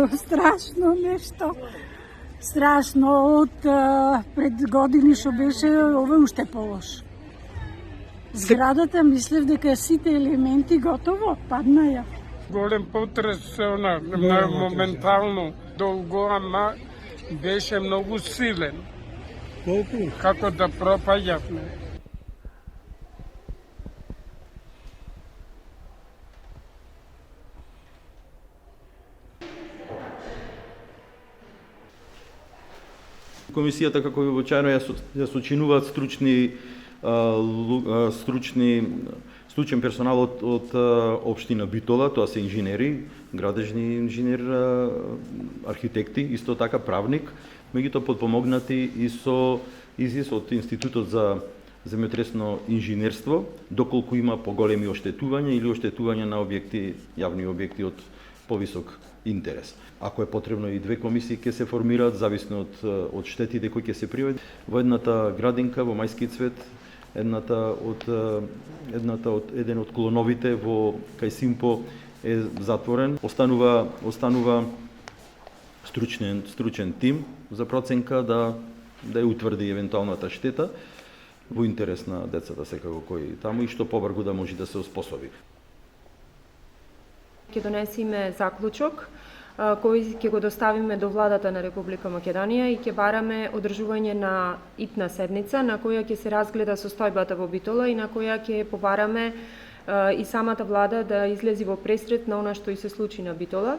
Страшно нешто. Страшно од пред години што беше, ова уште полош. Зградата мислев дека сите елементи готово паднаја. Голем потрес моментално долго, ама беше многу силен. Колку? Како да пропаѓавме. Комисијата, како и вообичаено, ја сочинуваат стручен персонал од општина Битола, тоа се инженери, градежни инженер, архитекти, исто така правник, меѓутоа подпомогнати и со изис од Институтот за земјотресно инженерство, доколку има поголеми оштетувања или оштетувања на објекти, јавни објекти од повисок интерес. Ако е потребно и две комисии ќе се формираат, зависно од штетите кои ќе се пријават. Во едната градинка во Мајски цвет, еден од клоновите во кај Симпо е затворен. Останува стручен тим за проценка да ја утврди евентуалната штета во интерес на децата секако кои таму и што побрзо да може да се оспособи. Ќе донесеме заклучок кој ќе го доставиме до владата на Република Македонија и ќе бараме одржување на итна седница на која ќе се разгледа состојбата во Битола и на која ќе побараме и самата влада да излези во пресрет на она што и се случи на Битола.